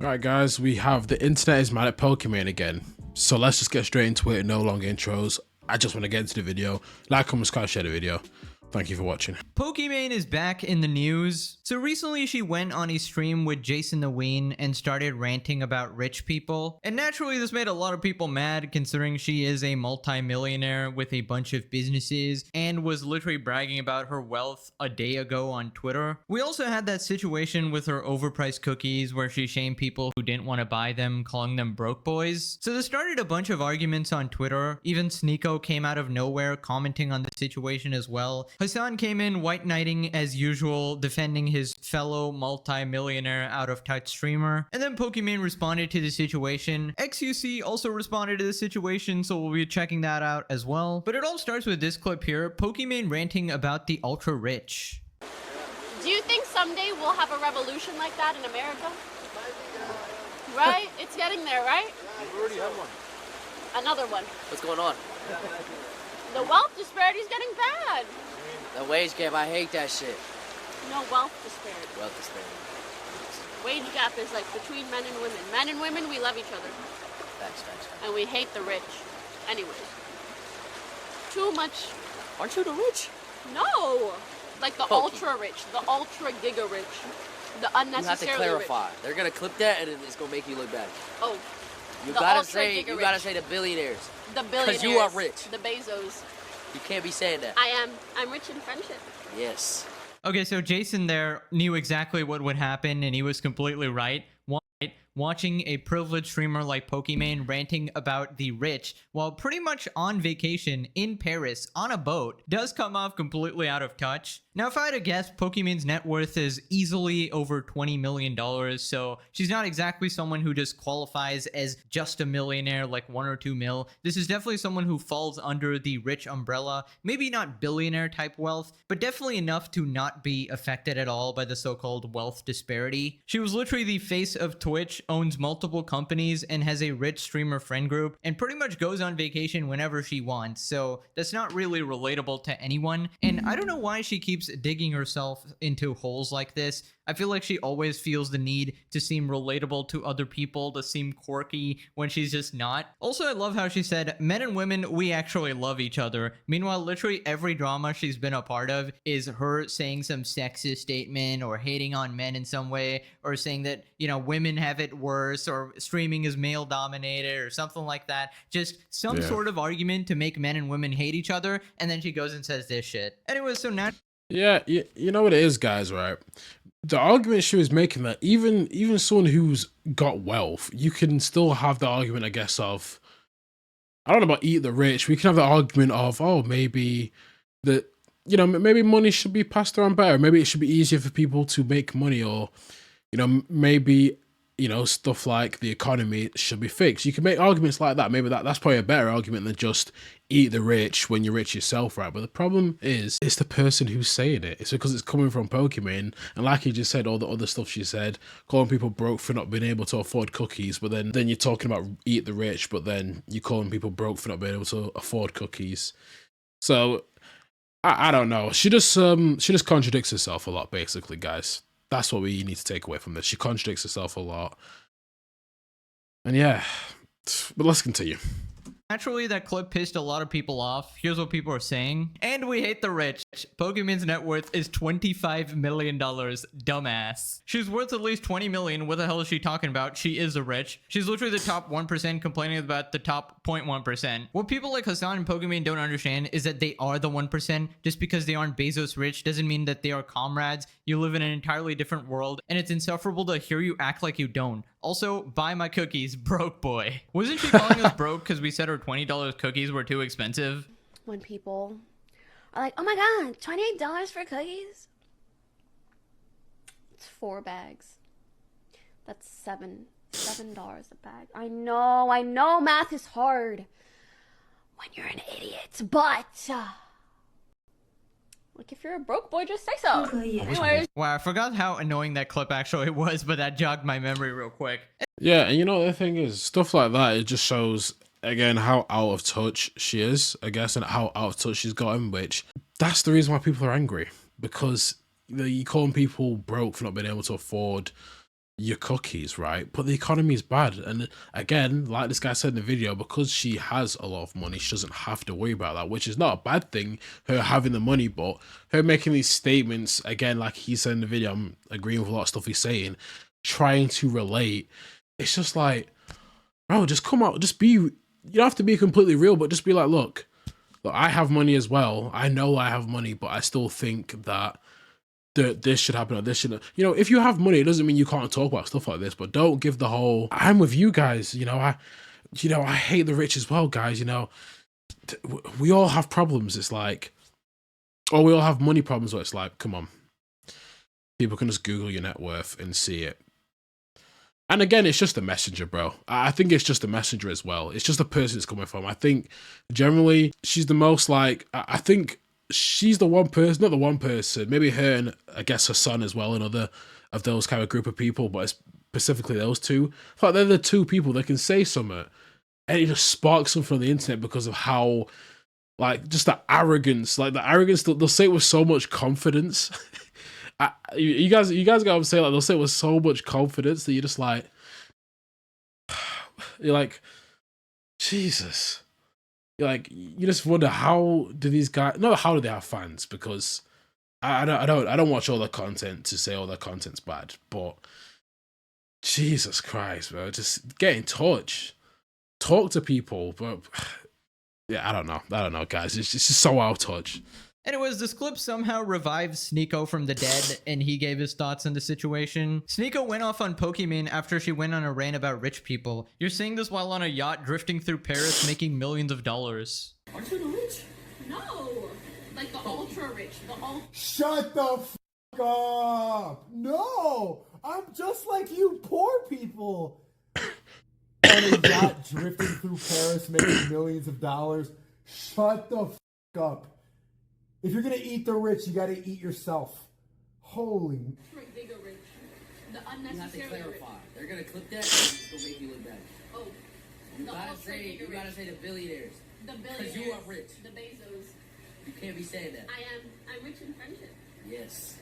Alright guys, we have the internet is mad at Pokimane again. So let's just get straight into it, no long intros. I just want to get into the video. Like, comment, subscribe, share the video. Thank you for watching. Pokimane is back in the news. So recently she went on a stream with Jason the Ween and started ranting about rich people. And naturally this made a lot of people mad considering she is a multi-millionaire with a bunch of businesses and was literally bragging about her wealth a day ago on Twitter. We also had that situation with her overpriced cookies where she shamed people who didn't want to buy them, calling them broke boys. So this started a bunch of arguments on Twitter. Even Sneeko came out of nowhere commenting on the situation as well. Hassan came in white knighting as usual, defending his fellow multi-millionaire out of touch streamer. And then Pokimane responded to the situation. XUC also responded to the situation, so we'll be checking that out as well. But it all starts with this clip here, Pokimane ranting about the ultra rich. Do you think someday we'll have a revolution like that in America? Right? It's getting there, right? We already have one. Another one. What's going on? The wealth disparity is getting bad. The wage gap, I hate that shit. No, wealth disparity. Wealth disparity. Wage gap is like between men and women. Men and women, we love each other. Facts. And we hate the rich. Anyways. Too much. Aren't you the rich? No! Like the Pokey. ultra rich, the ultra giga rich, the You have to unnecessarily clarify. rich. They're gonna clip that and it's gonna make you look bad. Oh, You The gotta ultra say giga you gotta rich. say the billionaires. the billionaires. Because you are rich. The Bezos. You can't be saying that. I am. I'm rich in friendship. Yes. Okay, so Jason there knew exactly what would happen and he was completely right. Watching a privileged streamer like Pokimane ranting about the rich while pretty much on vacation in Paris on a boat does come off completely out of touch. Now, if I had to guess, Pokimane's net worth is easily over $20 million, so she's not exactly someone who just qualifies as just a millionaire like 1 or 2 mil. This is definitely someone who falls under the rich umbrella, maybe not billionaire type wealth, but definitely enough to not be affected at all by the so-called wealth disparity. She was literally the face of Twitch, owns multiple companies, and has a rich streamer friend group, and pretty much goes on vacation whenever she wants, so that's not really relatable to anyone. And I don't know why she keeps digging herself into holes like this. I feel like she always feels the need to seem relatable to other people, to seem quirky when she's just not. Also, I love how she said, men and women, we actually love each other. Meanwhile, literally every drama she's been a part of is her saying some sexist statement or hating on men in some way, or saying that, you know, women have it worse, or streaming is male dominated or something like that. Just some sort of argument to make men and women hate each other, and then she goes and says this shit. Anyway, so now Yeah, you know what it is, guys, right? The argument she was making that even someone who's got wealth, you can still have the argument, I guess, of, I don't know about eat the rich. We can have the argument of, oh, maybe that, you know, maybe money should be passed around better. Maybe it should be easier for people to make money, or, you know, maybe, you know, stuff like the economy should be fixed. You can make arguments like that. Maybe that's probably a better argument than just eat the rich when you're rich yourself, right? But the problem is, it's the person who's saying it. It's because it's coming from Pokimane, and like you just said, all the other stuff she said, calling people broke for not being able to afford cookies, but then you're talking about eat the rich, but then you're calling people broke for not being able to afford cookies. So I don't know. She just contradicts herself a lot, basically, guys. That's what we need to take away from this. She contradicts herself a lot. And yeah, but let's continue. naturally, that clip pissed a lot of people off. Here's what people are saying. And we hate the rich. Pokimane's net worth is $25 million. Dumbass. She's worth at least 20 million. What the hell is she talking about? She is a rich. She's literally the top 1% complaining about the top 0.1%. What people like Hassan and Pokimane don't understand is that they are the 1%. Just because they aren't Bezos rich doesn't mean that they are comrades. You live in an entirely different world, and it's insufferable to hear you act like you don't. Also, buy my cookies, broke boy. Wasn't she calling us broke because we said her $20 cookies were too expensive? When people are like, oh my god, $28 for cookies? It's 4 bags. That's $7 a bag. I know math is hard when you're an idiot, but like, if you're a broke boy, just say so. Anyways. Wow, I forgot how annoying that clip actually was, but that jogged my memory real quick. Yeah, and you know, the thing is, stuff like that, it just shows, again, how out of touch she is, I guess, and how out of touch she's gotten, which, that's the reason why people are angry. Because, you know, you calling people broke for not being able to afford, your cookies, right? But the economy is bad. And again, like this guy said in the video, because she has a lot of money, she doesn't have to worry about that, which is not a bad thing, her having the money, but her making these statements, again, like he said in the video, I'm agreeing with a lot of stuff he's saying, trying to relate. It's just like, bro, just come out, just be, you don't have to be completely real, but just be like, look, I have money as well. I know I have money, but I still think that this should happen or this should, you know, if you have money, it doesn't mean you can't talk about stuff like this, but don't give the whole, I'm with you guys, you know, I hate the rich as well, guys, you know, we all have problems. It's like, or we all have money problems where it's like, come on, people can just Google your net worth and see it. And again, it's just a messenger, bro. I think it's just a messenger as well. It's just the person it's coming from. I think generally she's the most like, I think she's the one person, not the one person, maybe her and I guess her son as well, another of those kind of group of people, but it's specifically those two. I thought they're the two people that can say something and it just sparks them from the internet because of how, like, just the arrogance, they'll say it with so much confidence. You guys gotta say, like, they'll say it with so much confidence that you're just like, you're like, Jesus. You're like, you just wonder, how do these guys, no, how do they have fans? Because I don't watch all their content to say all their content's bad, but Jesus Christ, bro, just get in touch, talk to people. But yeah, I don't know, guys, it's just so out of touch. Anyways, this clip somehow revived Sneeko from the dead, and he gave his thoughts on the situation. Sneeko went off on Pokimane after she went on a rant about rich people. You're saying this while on a yacht drifting through Paris making millions of dollars. Aren't you the rich? No! Like the ultra rich, Shut the f*** up! No! I'm just like you poor people! On a yacht drifting through Paris making millions of dollars. Shut the f*** up. If you're gonna eat the rich, you gotta eat yourself. Holy. bigger rich. The unnecessary You have to clarify. rich. They're gonna clip that and it's gonna make you look bad. Oh. You The gotta ultra say bigger you gotta rich. say the billionaires. The Because billionaires. you are rich. The Bezos. You can't be saying that. I'm rich in friendship. Yes.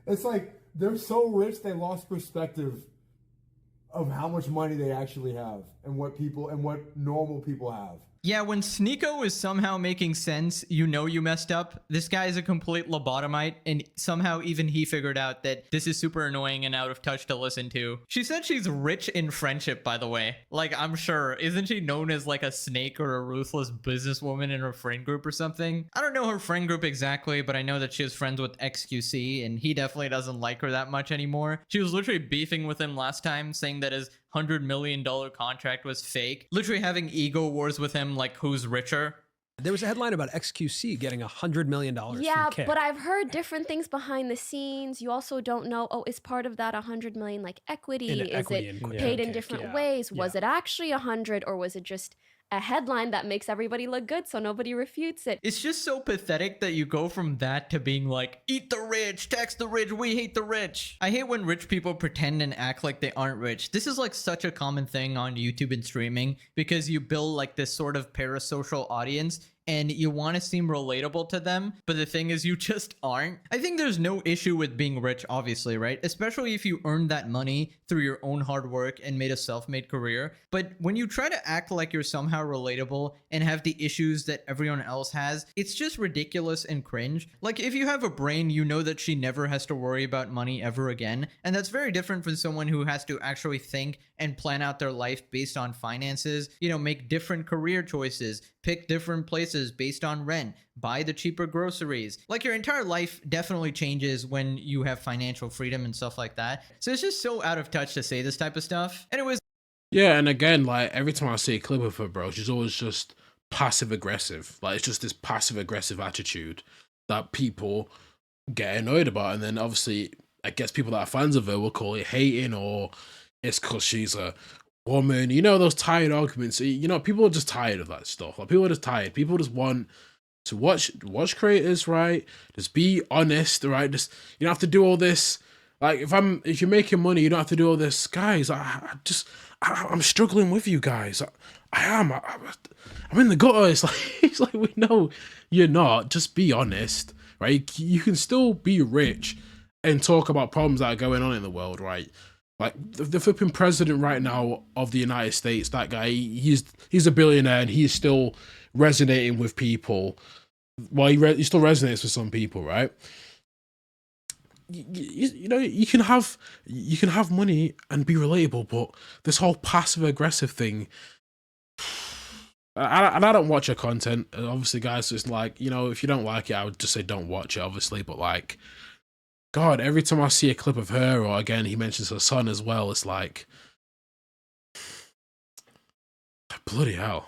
It's like they're so rich they lost perspective of how much money they actually have and what normal people have. Yeah, when Sneeko is somehow making sense, you know you messed up. This guy is a complete lobotomite, and somehow even he figured out that this is super annoying and out of touch to listen to. She said she's rich in friendship, by the way. Like, I'm sure. Isn't she known as like a snake or a ruthless businesswoman in her friend group or something? I don't know her friend group exactly, but I know that she is friends with XQC, and he definitely doesn't like her that much anymore. She was literally beefing with him last time, saying that his $100 million contract was fake. Literally having ego wars with him, like who's richer. There was a headline about XQC getting $100 million Yeah, from Kick. but I've heard different things behind the scenes. You also don't know, oh, is part of that 100 million like equity? In Is equity it in paid in Kick, different yeah. ways? Was Yeah. it actually 100, or was it just a headline that makes everybody look good so nobody refutes it? It's just so pathetic that you go from that to being like, eat the rich, tax the rich, we hate the rich. I hate when rich people pretend and act like they aren't rich. This is like such a common thing on YouTube and streaming because you build like this sort of parasocial audience and you want to seem relatable to them, but the thing is you just aren't. I think there's no issue with being rich, obviously, right? Especially if you earned that money through your own hard work and made a self-made career. But when you try to act like you're somehow relatable and have the issues that everyone else has, it's just ridiculous and cringe. Like, if you have a brain, you know that she never has to worry about money ever again. And that's very different from someone who has to actually think and plan out their life based on finances, you know, make different career choices, pick different places based on rent, buy the cheaper groceries. Like, your entire life definitely changes when you have financial freedom and stuff like that. So it's just so out of touch to say this type of stuff. Anyways. Yeah, and again, like, every time I see a clip of her, bro, she's always just passive aggressive. Like, it's just this passive aggressive attitude that people get annoyed about. And then obviously, I guess people that are fans of her will call it hating, or it's because she's a woman. You know, those tired arguments. You know, people are just tired of that stuff. Like, people are just tired. People just want to watch creators, right? Just be honest, right? Just, you don't have to do all this. Like, if you're making money, you don't have to do all this. Guys, I'm struggling with you guys. I am. I'm in the gutter. It's like it's like we know you're not. Just be honest, right? You can still be rich and talk about problems that are going on in the world, right? Like the flipping president right now of the United States, that guy, he's a billionaire and he's still resonating with people. Well, he still resonates with some people, right? You know, you can have money and be relatable, but this whole passive aggressive thing, and I don't watch her content. Obviously, guys, it's like, you know, if you don't like it, I would just say don't watch it, obviously. But like, God, every time I see a clip of her, or again, he mentions her son as well, it's like, bloody hell.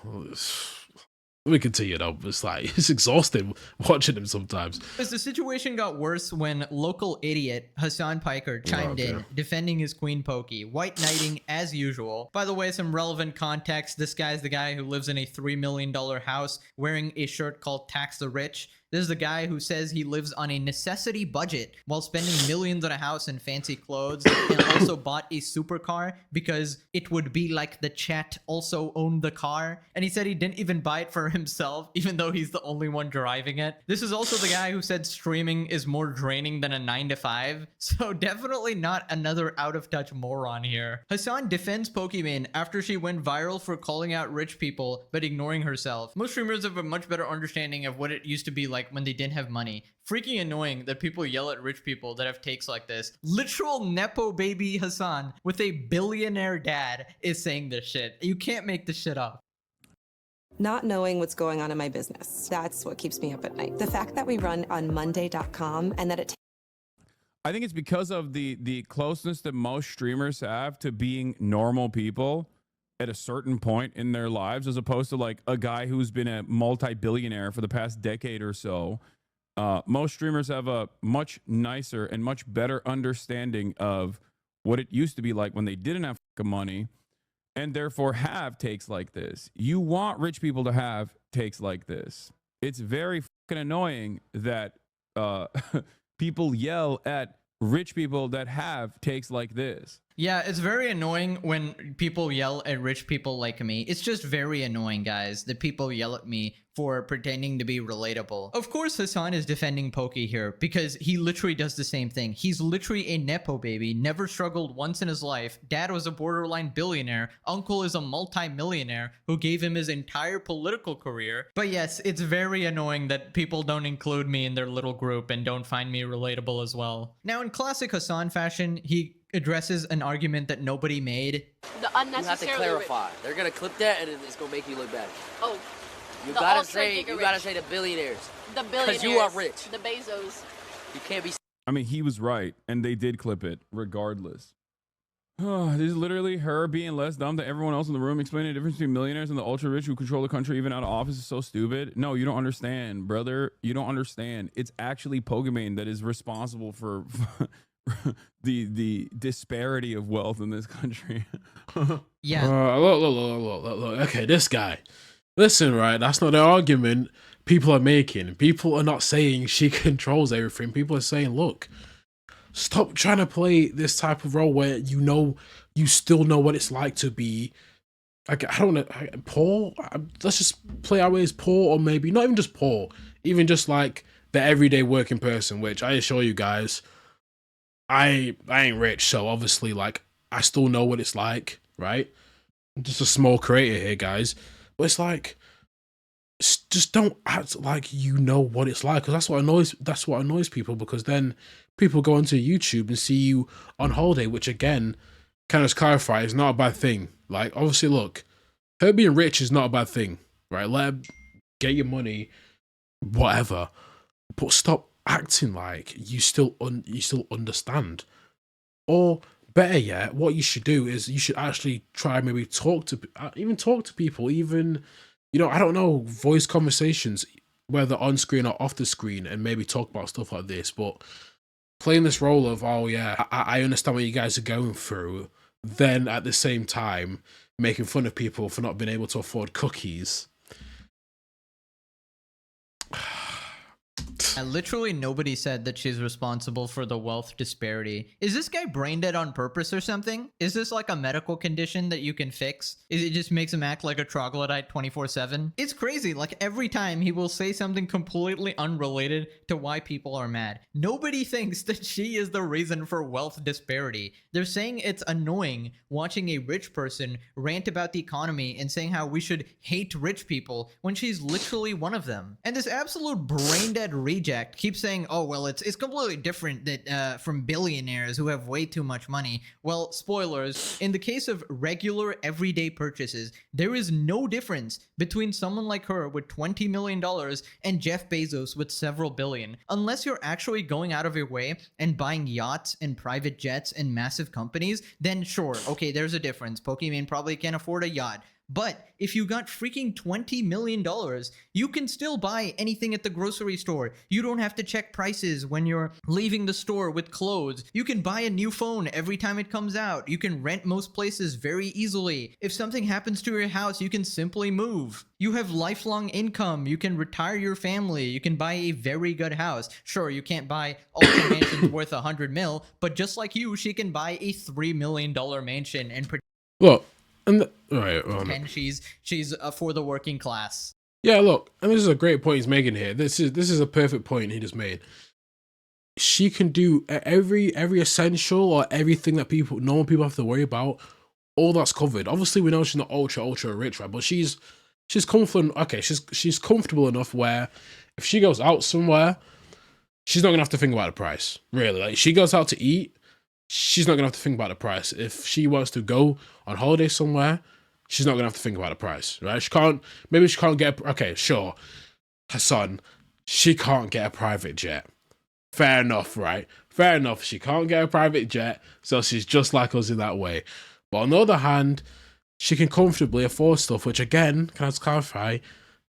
Let me continue though. It's like, it's exhausting watching him sometimes. As the situation got worse when local idiot Hassan Piker chimed in, defending his queen Pokey, white knighting as usual. By the way, some relevant context, this guy's the guy who lives in a $3 million house wearing a shirt called Tax the Rich. This is the guy who says he lives on a necessity budget while spending millions on a house and fancy clothes, and also bought a supercar because it would be like the chat also owned the car. And he said he didn't even buy it for himself, even though he's the only one driving it. This is also the guy who said streaming is more draining than a 9-to-5. So definitely not another out of touch moron here. Hassan defends Pokimane after she went viral for calling out rich people but ignoring herself. Most streamers have a much better understanding of what it used to be like when they didn't have money. Freaking annoying that people yell at rich people that have takes like this. Literal Nepo baby Hassan with a billionaire dad is saying this shit. You can't make this shit up. Not knowing what's going on in my business. That's what keeps me up at night. The fact that we run on Monday.com and that it I think it's because of the closeness that most streamers have to being normal people at a certain point in their lives, as opposed to like a guy who's been a multi-billionaire for the past decade or so. Most streamers have a much nicer and much better understanding of what it used to be like when they didn't have money, and therefore have takes like this. You want rich people to have takes like this. It's very fucking annoying that people yell at rich people that have takes like this. Yeah, it's very annoying when people yell at rich people like me. It's just very annoying, guys, that people yell at me for pretending to be relatable. Of course, Hassan is defending Pokey here because he literally does the same thing. He's literally a Nepo baby, never struggled once in his life. Dad was a borderline billionaire. Uncle is a multi-millionaire who gave him his entire political career. But yes, it's very annoying that people don't include me in their little group and don't find me relatable as well. Now, in classic Hassan fashion, he addresses an argument that nobody made. The unnecessarily. You have to clarify. They're gonna clip that, and it's gonna make you look bad. Oh, you gotta say the billionaires. The billionaires. Because you are rich. The Bezos. You can't be. I mean, he was right, and they did clip it regardless. This is literally her being less dumb than everyone else in the room, explaining the difference between millionaires and the ultra rich who control the country even out of office is so stupid. No, you don't understand, brother. You don't understand. It's actually Pokimane that is responsible for the disparity of wealth in this country. Yeah. Look. Okay, this guy. Listen, right? That's not the argument people are making. People are not saying she controls everything. People are saying, look, stop trying to play this type of role where you still know what it's like to be, like, I don't know, poor. Let's just play our way as poor, or maybe not even just poor, even just like the everyday working person, which I assure you guys, I ain't rich, so obviously, like, I still know what it's like, right? I'm just a small creator here, guys. But it's like, just don't act like you know what it's like, because that's what annoys people, because then people go onto YouTube and see you on holiday, which again, kind of clarify, is not a bad thing. Like, obviously, look, her being rich is not a bad thing, right? Let her get your money, whatever, but stop acting like you still understand. Or better yet, what you should do is you should actually try maybe talk to people, even, you know, I don't know, voice conversations, whether on screen or off the screen, and maybe talk about stuff like this. But playing this role of, oh yeah, I understand what you guys are going through, then at the same time making fun of people for not being able to afford cookies. Literally nobody said that she's responsible for the wealth disparity. Is this guy brain dead on purpose or something? Is this like a medical condition that you can fix? Is it just makes him act like a troglodyte 24/7? It's crazy. Like every time he will say something completely unrelated to why people are mad. Nobody thinks that she is the reason for wealth disparity. They're saying it's annoying watching a rich person rant about the economy and saying how we should hate rich people when she's literally one of them. And this absolute brain dead reject keeps saying, oh, well, it's completely different that from billionaires who have way too much money. Well, spoilers, in the case of regular everyday purchases, there is no difference between someone like her with $20 million and Jeff Bezos with several billion. Unless you're actually going out of your way and buying yachts and private jets and massive companies, then sure, okay, there's a difference. Pokimane probably can't afford a yacht. But if you got freaking $20 million, you can still buy anything at the grocery store. You don't have to check prices when you're leaving the store with clothes. You can buy a new phone every time it comes out. You can rent most places very easily. If something happens to your house, you can simply move. You have lifelong income. You can retire your family. You can buy a very good house. Sure, you can't buy ultra mansions worth 100 mil, but just like you, she can buy a $3 million mansion and look. And right, and she's for the working class. Yeah, look, and this is a great point he's making here. This is a perfect point he just made. She can do every essential or everything that normal people have to worry about. All that's covered. Obviously, we know she's not ultra rich, right? But she's comfortable. Okay, she's comfortable enough where if she goes out somewhere, she's not gonna have to think about the price. Really, like she goes out to eat. She's not gonna have to think about the price. If she wants to go on holiday somewhere, she's not gonna have to think about the price, right? Maybe she can't get, okay, sure, her son, she can't get a private jet. Fair enough, right? Fair enough, she can't get a private jet, so she's just like us in that way. But on the other hand, she can comfortably afford stuff, which again, can I just clarify,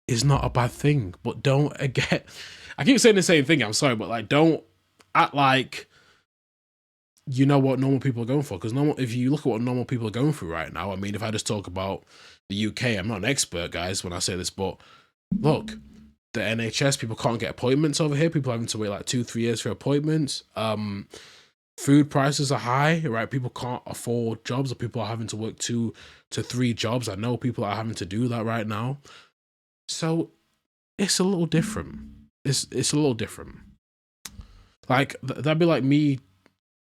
is not a bad thing. But don't, again, I keep saying the same thing, I'm sorry, but like, don't act like you know what normal people are going for, because if you look at what normal people are going through right now, I mean, if I just talk about the UK, I'm not an expert, guys, when I say this, but look, the NHS, people can't get appointments over here. People are having to wait like 2-3 years for appointments. Food prices are high, right? People can't afford jobs, or people are having to work 2 to 3 jobs. I know people are having to do that right now. So it's a little different. It's a little different. Like, that'd be like me,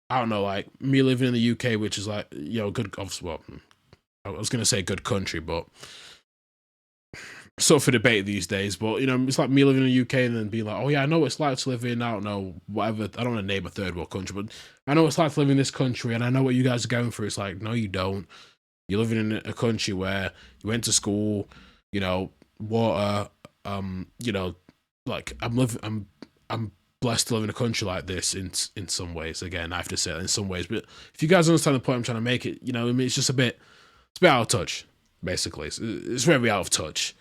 I don't know, like me living in the UK, which is like, you know, good, well, I was going to say good country, but sort of for debate these days. But, you know, it's like me living in the UK and then being like, oh yeah, I know what it's like to live in, I don't know, whatever, I don't want to name a third world country, but I know what it's like to live in this country and I know what you guys are going through. It's like, no, you don't. You're living in a country where you went to school, you know, water, you know, like I'm blessed to live in a country like this in some ways. Again, I have to say that in some ways, but if you guys understand the point I'm trying to make, it, you know, I mean, it's a bit out of touch, basically. It's very out of touch.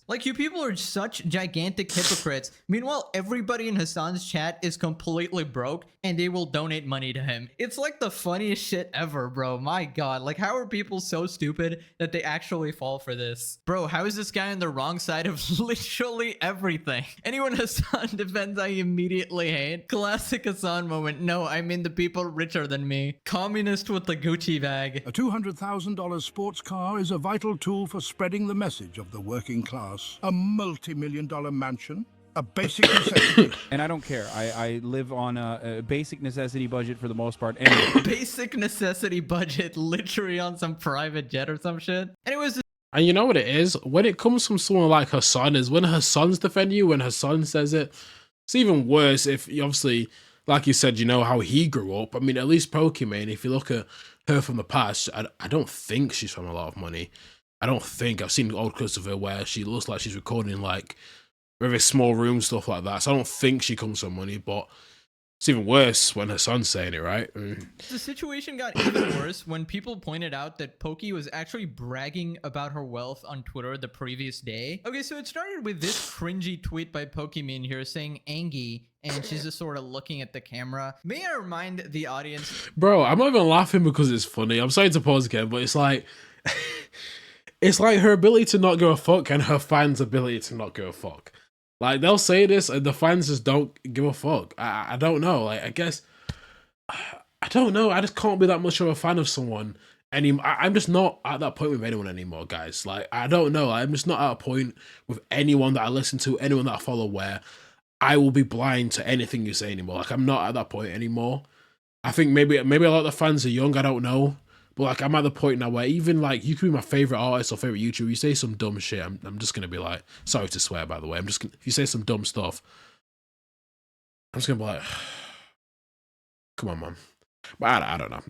Like, you people are such gigantic hypocrites. Meanwhile, everybody in Hassan's chat is completely broke and they will donate money to him. It's like the funniest shit ever, bro. My god, like, how are people so stupid that they actually fall for this? Bro, how is this guy on the wrong side of literally everything? Anyone Hassan defends, I immediately hate. Classic Hassan moment. No, I mean the people richer than me. Communist with the Gucci bag. A $200,000 sports car is a vital tool for spreading the message of the working class. A multi-million-dollar mansion, a basic necessity. And I don't care. I live on a basic necessity budget for the most part. Anyway. Basic necessity budget, literally on some private jet or some shit. Anyways. And you know what it is? When it comes from someone like her son, is when her sons defend you, when her son says it, it's even worse if, obviously, like you said, you know how he grew up. I mean, at least Pokimane, if you look at her from the past, I don't think she's from a lot of money. I don't think. I've seen old clips of her where she looks like she's recording in like very small rooms, stuff like that. So I don't think she comes from money, but it's even worse when her son's saying it, right? The situation got even worse when people pointed out that Poki was actually bragging about her wealth on Twitter the previous day. Okay, so it started with this cringy tweet by Pokimane here saying Angie, and she's just sort of looking at the camera. May I remind the audience? Bro, I'm not even laughing because it's funny. I'm sorry to pause again, but it's like... It's like her ability to not give a fuck and her fans' ability to not give a fuck. Like they'll say this and the fans just don't give a fuck. I don't know. Like I guess I don't know. I just can't be that much of a fan of someone anymore. I'm just not at that point with anyone anymore, guys. Like I don't know. I'm just not at a point with anyone that I listen to, anyone that I follow, where I will be blind to anything you say anymore. Like I'm not at that point anymore. I think maybe a lot of the fans are young. I don't know. But like I'm at the point now where even like you could be my favorite artist or favorite YouTuber, you say some dumb shit, I'm just gonna be like, sorry to swear by the way, if you say some dumb stuff, I'm just gonna be like, come on, man. But I don't know.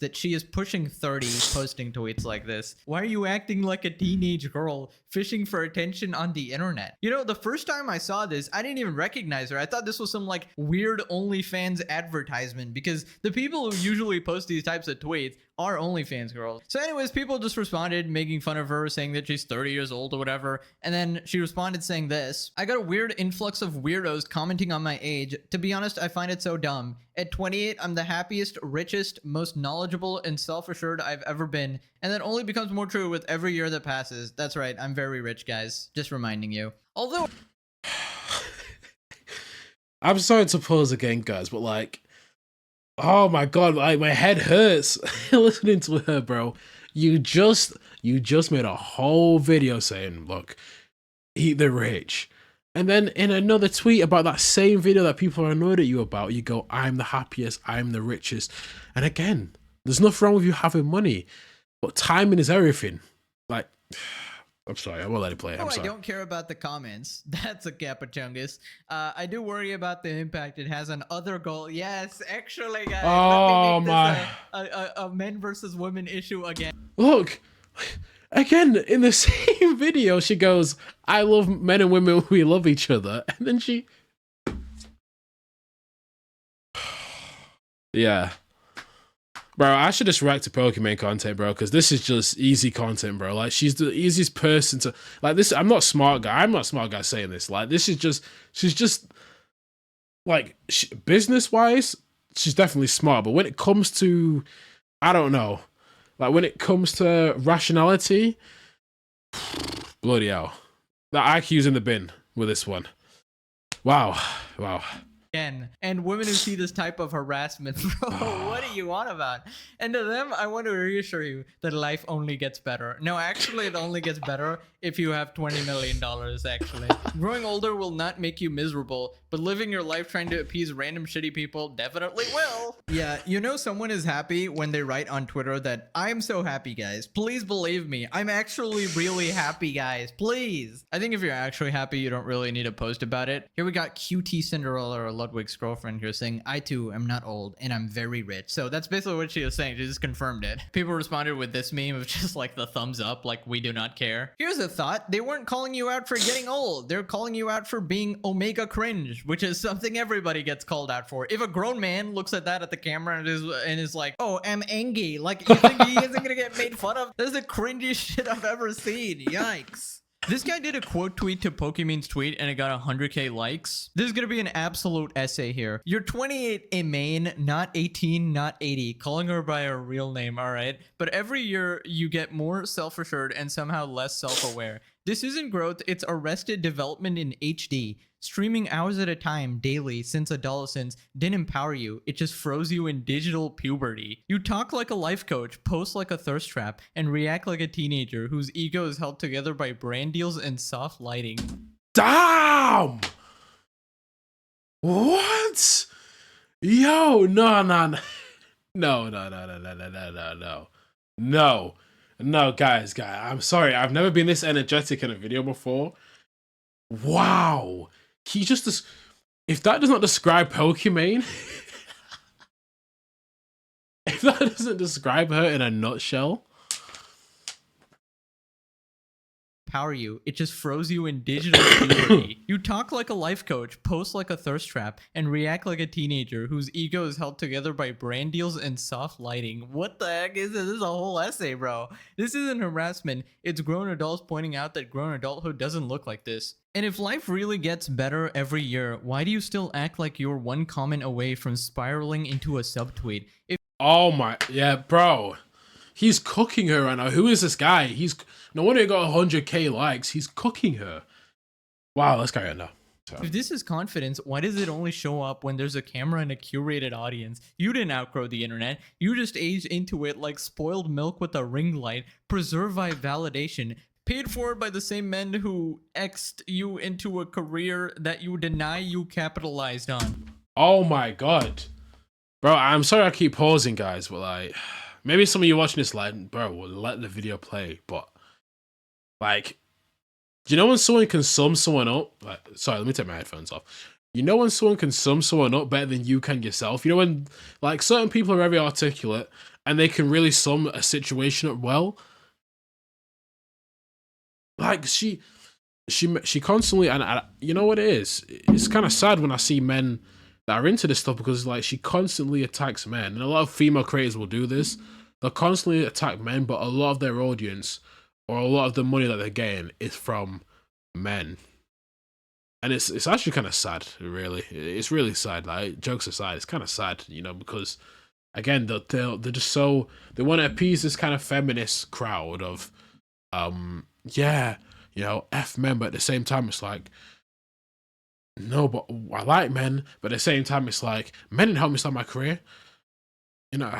That she is pushing 30 posting tweets like this. Why are you acting like a teenage girl fishing for attention on the internet? You know, the first time I saw this, I didn't even recognize her. I thought this was some like weird OnlyFans advertisement because the people who usually post these types of tweets are OnlyFans girls. So anyways, people just responded making fun of her, saying that she's 30 years old or whatever. And then she responded saying this: I got a weird influx of weirdos commenting on my age. To be honest, I find it so dumb. At 28, I'm the happiest, richest, most knowledgeable, and self-assured I've ever been. And that only becomes more true with every year that passes. That's right, I'm very rich, guys. Just reminding you. Although... I'm sorry to pause again, guys, but like, oh my god, like my head hurts listening to her, bro. You just made a whole video saying, look, eat the rich. And then in another tweet about that same video that people are annoyed at you about, you go, I'm the happiest, I'm the richest. And again, there's nothing wrong with you having money, but timing is everything. Like, I'm sorry, I won't let it play. I'm sorry. I don't care about the comments. That's a capachungus. I do worry about the impact it has on other goals. Yes, actually, guys. Oh let me my! This a men versus women issue again. Look, again in the same video, she goes, "I love men and women. We love each other," and then she, yeah. Bro, I should just react to Pokimane content, bro, because this is just easy content, bro. Like, she's the easiest person to... Like, this... I'm not a smart guy. I'm not a smart guy saying this. Like, this is just... She's just... Like, business-wise, she's definitely smart. But when it comes to... I don't know. Like, when it comes to rationality... Bloody hell. That IQ's in the bin with this one. Wow. Wow. And women who see this type of harassment, bro, what are you on about? And to them, I want to reassure you that life only gets better. No, actually, it only gets better if you have $20 million, actually. Growing older will not make you miserable, but living your life trying to appease random shitty people definitely will. Yeah, you know someone is happy when they write on Twitter that, I'm so happy, guys. Please believe me. I'm actually really happy, guys. Please. I think if you're actually happy, you don't really need to post about it. Here we got QT Cinderella or Ludwig's girlfriend here saying, I too am not old and I'm very rich. So that's basically what she was saying. She just confirmed it. People responded with this meme of just like the thumbs up, like we do not care. Here's a thought. They weren't calling you out for getting old. They're calling you out for being omega cringe, which is something everybody gets called out for. If a grown man looks at that at the camera and is like, oh, I'm angry, like you think he isn't gonna get made fun of? That's the cringiest shit I've ever seen. Yikes. This guy did a quote tweet to Pokimane's tweet and it got 100k likes. This is gonna be an absolute essay here. You're 28 in Maine, not 18, not 80. Calling her by her real name, alright? But every year you get more self-assured and somehow less self-aware. This isn't growth, it's arrested development in HD. Streaming hours at a time daily since adolescence didn't empower you, it just froze you in digital puberty. You talk like a life coach, post like a thirst trap, and react like a teenager whose ego is held together by brand deals and soft lighting. Damn! What? Yo, no. No, guys, I'm sorry. I've never been this energetic in a video before. Wow. He just... If that does not describe Pokimane... if that doesn't describe her in a nutshell... Power you, it just froze you in digital puberty. You talk like a life coach, post like a thirst trap, and react like a teenager whose ego is held together by brand deals and soft lighting. What the heck is this? This is a whole essay, bro. This isn't harassment. It's grown adults pointing out that grown adulthood doesn't look like this. And if life really gets better every year, why do you still act like you're one comment away from spiraling into a subtweet? Oh my... Yeah, bro. He's cooking her right now. Who is this guy? No wonder he got 100k likes. He's cooking her. Wow, let's carry on now. So, If this is confidence, why does it only show up when there's a camera and a curated audience? You didn't outgrow the internet. You just aged into it like spoiled milk with a ring light, preserved by validation, paid for by the same men who X'd you into a career that you deny you capitalized on. oh my god. Bro, I'm sorry I keep pausing, guys, but like, maybe some of you watching this like, bro, will let the video play, but like, you know when someone can sum someone up? Like, sorry, let me take my headphones off. You know when someone can sum someone up better than you can yourself? You know when, like, certain people are very articulate and they can really sum a situation up well? Like, she constantly, and you know what it is? It's kind of sad when I see men that are into this stuff because, like, she constantly attacks men. And a lot of female creators will do this. They'll constantly attack men, but a lot of their audience or a lot of the money that they're getting is from men. And it's actually kind of sad, really. It's really sad. Like, jokes aside, it's kind of sad, you know, because again, they're just so, they want to appease this kind of feminist crowd of, yeah, you know, F men, but at the same time, it's like, no, but I like men, but at the same time, it's like, men didn't help me start my career. You know,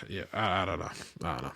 yeah, I don't know. I don't know.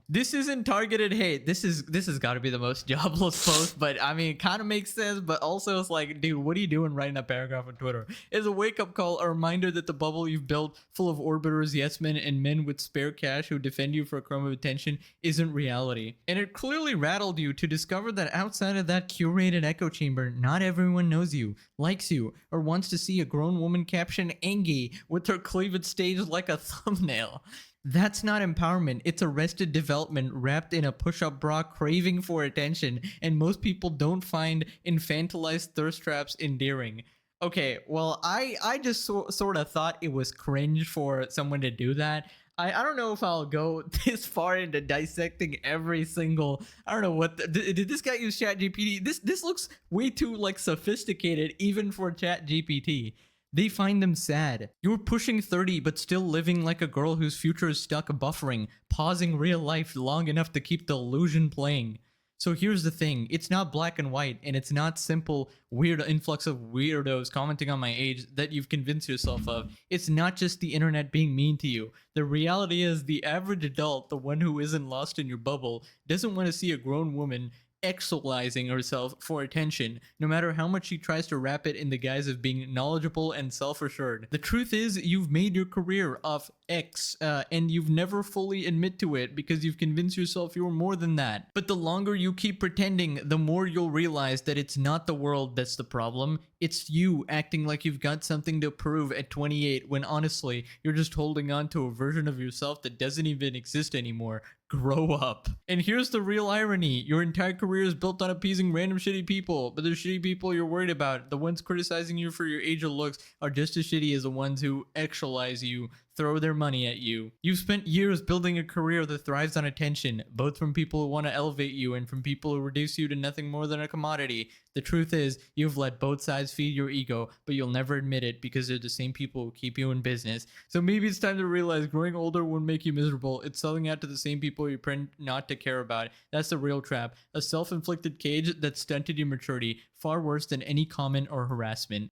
This isn't targeted hate. This has got to be the most jobless post, but I mean, it kind of makes sense, but also it's like, dude, what are you doing writing that paragraph on Twitter? It's a wake-up call, a reminder that the bubble you've built, full of orbiters, yes men, and men with spare cash who defend you for a crumb of attention, isn't reality. And it clearly rattled you to discover that outside of that curated echo chamber, not everyone knows you, likes you, or wants to see a grown woman caption Angie with her cleavage staged like a thumbnail. That's not empowerment. It's arrested development wrapped in a push-up bra craving for attention, and most people don't find infantilized thirst traps endearing. Okay, well, I just sort of thought it was cringe for someone to do that. I don't know if I'll go this far into dissecting every single, I don't know what, did this guy use ChatGPT? This looks way too, like, sophisticated even for ChatGPT. They find them sad. You're pushing 30 but still living like a girl whose future is stuck buffering, pausing real life long enough to keep the illusion playing. So here's the thing, it's not black and white, and it's not simple weird influx of weirdos commenting on my age that you've convinced yourself of. It's not just the internet being mean to you. The reality is the average adult, the one who isn't lost in your bubble, doesn't want to see a grown woman exolizing herself for attention, no matter how much she tries to wrap it in the guise of being knowledgeable and self-assured. The truth is, you've made your career off X, and you've never fully admit to it because you've convinced yourself you're more than that. But the longer you keep pretending, the more you'll realize that it's not the world that's the problem. It's you acting like you've got something to prove at 28 when honestly, you're just holding on to a version of yourself that doesn't even exist anymore. Grow up. And here's the real irony. Your entire career is built on appeasing random shitty people, but the shitty people you're worried about, the ones criticizing you for your age or looks, are just as shitty as the ones who actualize you, throw their money at you. You've spent years building a career that thrives on attention, both from people who want to elevate you and from people who reduce you to nothing more than a commodity. The truth is, you've let both sides feed your ego, but you'll never admit it because they're the same people who keep you in business. So maybe it's time to realize growing older won't make you miserable. It's selling out to the same people you pretend not to care about. That's the real trap. A self-inflicted cage that stunted your maturity, far worse than any comment or harassment.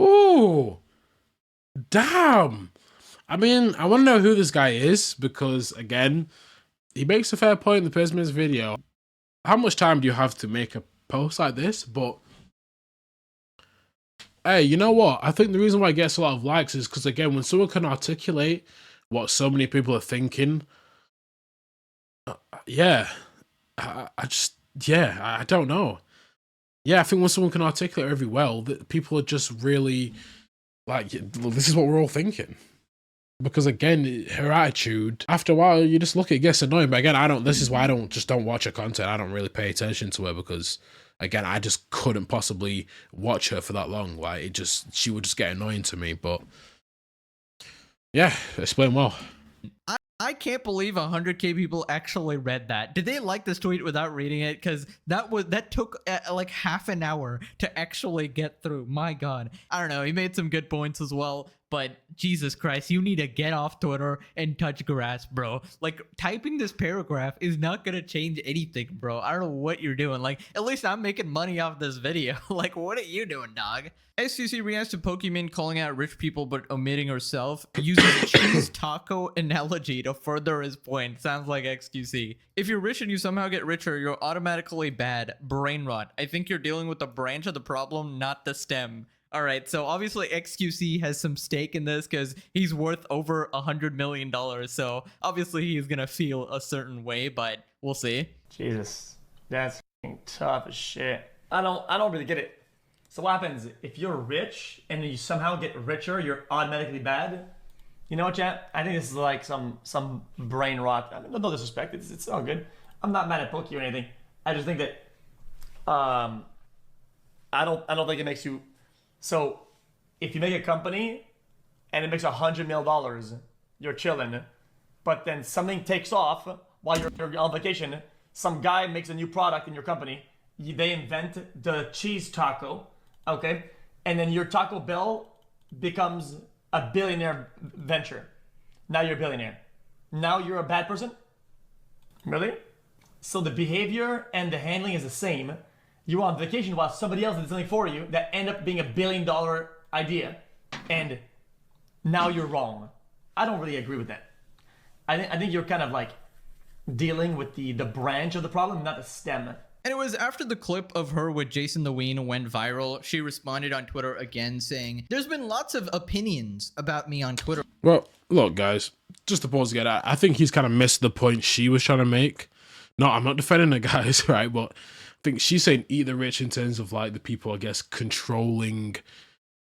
Ooh, damn. I mean, I want to know who this guy is because, again, he makes a fair point in the Pesman's video. How much time do you have to make a post like this? But, hey, you know what? I think the reason why it gets a lot of likes is because, again, when someone can articulate what so many people are thinking, yeah, I don't know. Yeah, I think when someone can articulate very well, that people are just really like, this is what we're all thinking. Because again, her attitude, after a while, you just look at it, gets annoying. But again, this is why I don't watch her content. I don't really pay attention to her because, again, I just couldn't possibly watch her for that long. Like, she would just get annoying to me. But yeah, explain well. I can't believe 100K people actually read that. Did they like this tweet without reading it? Because that took like half an hour to actually get through. My God. I don't know. He made some good points as well. but Jesus Christ, you need to get off Twitter and touch grass, bro. Like, typing this paragraph is not gonna change anything, bro. I don't know what you're doing. Like, at least I'm making money off this video. Like, what are you doing, dog? SCC reacts to Pokimane calling out rich people but omitting herself, using a cheese taco analogy to further his point. Sounds like XQC. If you're rich and you somehow get richer, you're automatically bad. Brain rot. I think you're dealing with the branch of the problem, not the stem. All right, so obviously XQC has some stake in this because he's worth over $100 million. So obviously he's gonna feel a certain way, but we'll see. Jesus, that's tough as shit. I don't really get it. So what happens if you're rich and you somehow get richer? You're automatically bad. You know what, chat? I think this is like some brain rot. I mean, no disrespect. It's all good. I'm not mad at Poki or anything. I just think that I don't think it makes you. So if you make a company and it makes $100 million, you're chilling. But then something takes off while you're on vacation. Some guy makes a new product in your company. They invent the cheese taco. Okay, and then your Taco Bell becomes a billionaire venture. Now you're a billionaire. Now you're a bad person? Really? So the behavior and the handling is the same. You're on vacation while somebody else did something for you that end up being $1 billion idea, and now you're wrong. I don't really agree with that. I think you're kind of like dealing with the branch of the problem, not the stem. And it was after the clip of her with Jason the Ween went viral, she responded on Twitter again saying, "There's been lots of opinions about me on Twitter." Well, look, guys, just to pause again, I think he's kind of missed the point she was trying to make. No, I'm not defending the guys, right? But I think she's saying eat the rich in terms of like the people, I guess, controlling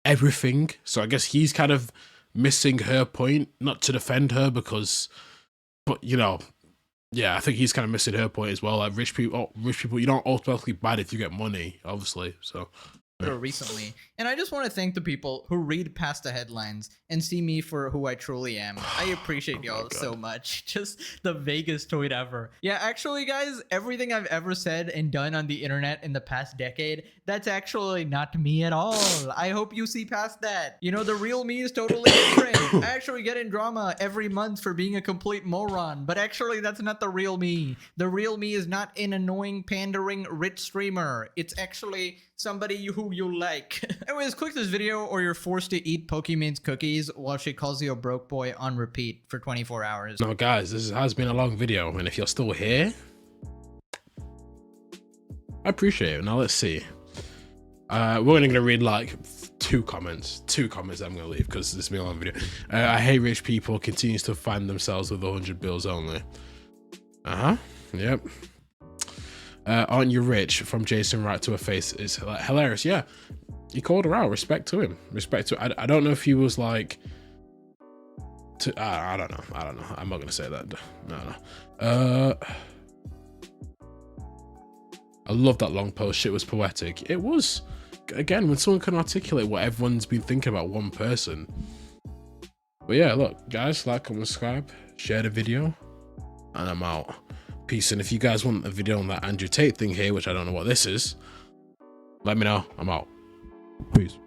everything. So I guess he's kind of missing her point, not to defend her because, but you know, yeah, I think he's kind of missing her point as well. Like rich people, you don't automatically bad if you get money, obviously. So recently, and I just want to thank the people who read past the headlines and see me for who I truly am. I appreciate y'all so much. Just the vaguest tweet ever. Yeah, actually, guys, everything I've ever said and done on the internet in the past decade, that's actually not me at all. I hope you see past that. You know, the real me is totally different. I actually get in drama every month for being a complete moron, but actually that's not the real me. The real me is not an annoying, pandering, rich streamer. It's actually somebody who you like. Anyways, click this video or you're forced to eat Pokimane's cookies while she calls you a broke boy on repeat for 24 hours. Now, guys, this has been a long video, and if you're still here, I appreciate it. Now, let's see. We're only going to read like two comments I'm going to leave because this has been a long video. I hate rich people continues to find themselves with 100 bills only. Yep. Aren't you rich? From Jason right to her face is hilarious. Yeah, he called her out. Respect to him. Respect to. I don't know if he was like. I don't know. I'm not gonna say that. No. I love that long post. Shit was poetic. It was. Again, when someone can articulate what everyone's been thinking about one person. But yeah, look, guys, like, comment, subscribe, share the video, and I'm out. Peace. And if you guys want a video on that Andrew Tate thing here, which I don't know what this is, let me know. I'm out. Peace.